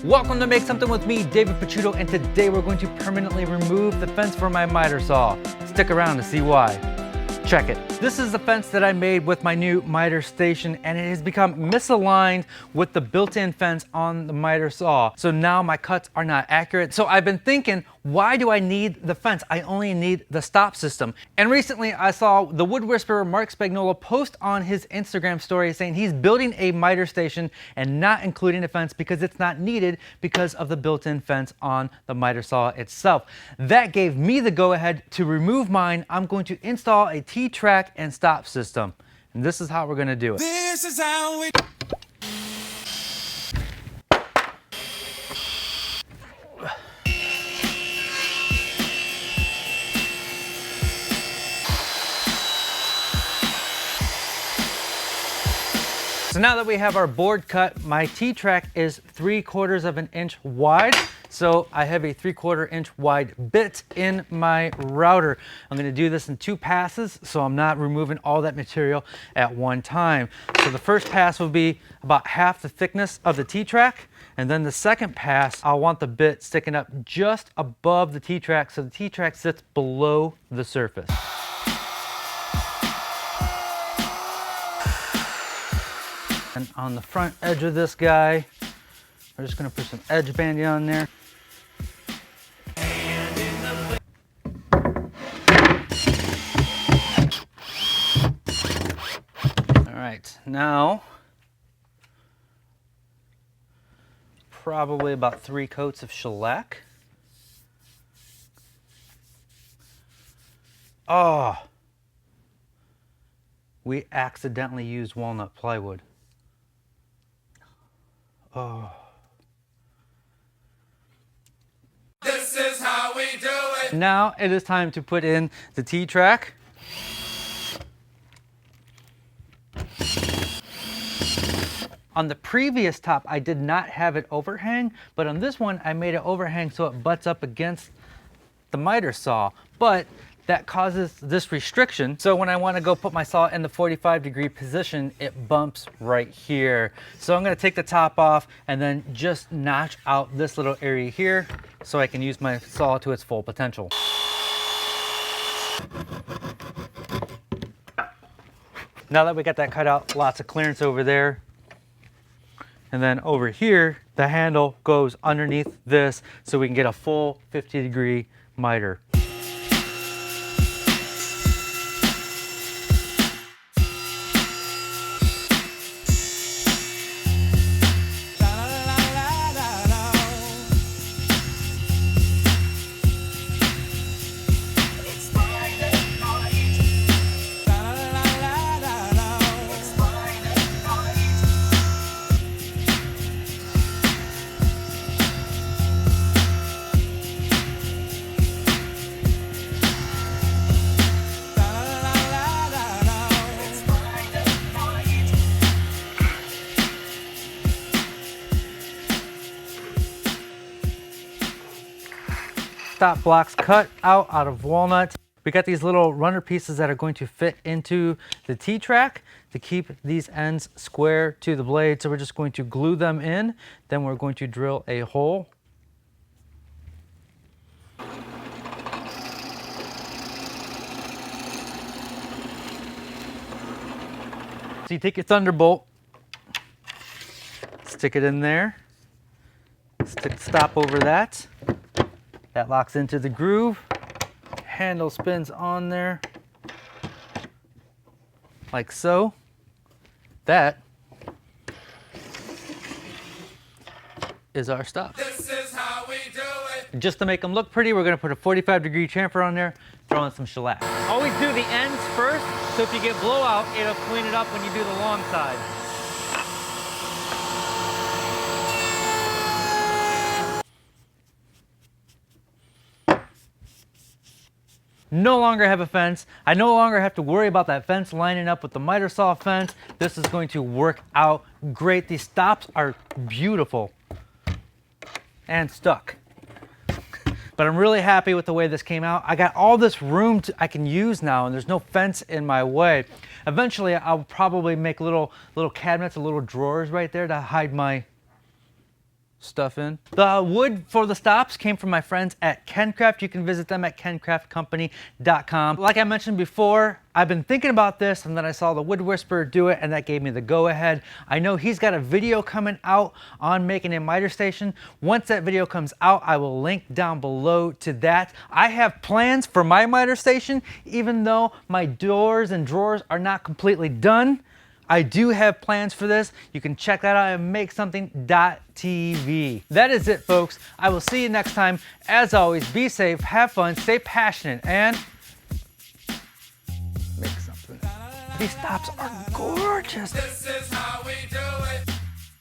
Welcome to Make Something with me, David Picciuto, and today we're going to permanently remove the fence from my miter saw. Stick around to see why. Check it. This is the fence that I made with my new miter station, and it has become misaligned with the built-in fence on the miter saw. So now my cuts are not accurate. So I've been thinking, why do I need the fence? I only need the stop system. And recently I saw the wood whisperer Mark Spagnola post on his Instagram story saying he's building a miter station and not including a fence because it's not needed because of the built-in fence on the miter saw itself. That gave me the go-ahead to remove mine. I'm going to install a T-track and stop system. And this is how we're going to do it. This is how we... So now that we have our board cut, my T-track is 3/4 of an inch wide. So I have a 3/4 inch wide bit in my router. I'm gonna do this in 2 passes, so I'm not removing all that material at one time. So the first pass will be about half the thickness of the T-track. And then the second pass, I'll want the bit sticking up just above the T-track so the T-track sits below the surface. And on the front edge of this guy, we're just gonna put some edge banding on there. All right, now, probably about 3 coats of shellac. Oh, we accidentally used walnut plywood. Oh. This is how we do it. Now it is time to put in the T-track. On the previous top, I did not have it overhang, but on this one, I made it overhang so it butts up against the miter saw. But that causes this restriction. So when I want to go put my saw in the 45-degree position, it bumps right here. So I'm going to take the top off and then just notch out this little area here so I can use my saw to its full potential. Now that we got that cut out, lots of clearance over there. And then over here, the handle goes underneath this so we can get a full 50-degree miter. Stop blocks cut out of walnut. We got these little runner pieces that are going to fit into the T-track to keep these ends square to the blade. So we're just going to glue them in. Then we're going to drill a hole. So you take your Thunderbolt, stick it in there, stick the stop over that. That locks into the groove. Handle spins on there like so. That is our stop. This is how we do it. Just to make them look pretty, we're going to put a 45-degree chamfer on there, throw in some shellac. Always do the ends first, so if you get blowout, it'll clean it up when you do the long side. No longer have a fence. I no longer have to worry about that fence lining up with the miter saw fence. This is going to work out great. These stops are beautiful and stuck. But I'm really happy with the way this came out. I got all this room I can use now, and there's no fence in my way. Eventually, I'll probably make little cabinets, little drawers right there to hide my stuff in. The wood for the stops came from my friends at Kencraft. You can visit them at kencraftcompany.com. Like I mentioned before, I've been thinking about this and then I saw the Wood Whisperer do it and that gave me the go ahead. I know he's got a video coming out on making a miter station. Once that video comes out, I will link down below to that. I have plans for my miter station, even though my doors and drawers are not completely done. I do have plans for this. You can check that out at makesomething.tv. That is it, folks. I will see you next time. As always, be safe, have fun, stay passionate, and make something. These stops are gorgeous. This is how we do it.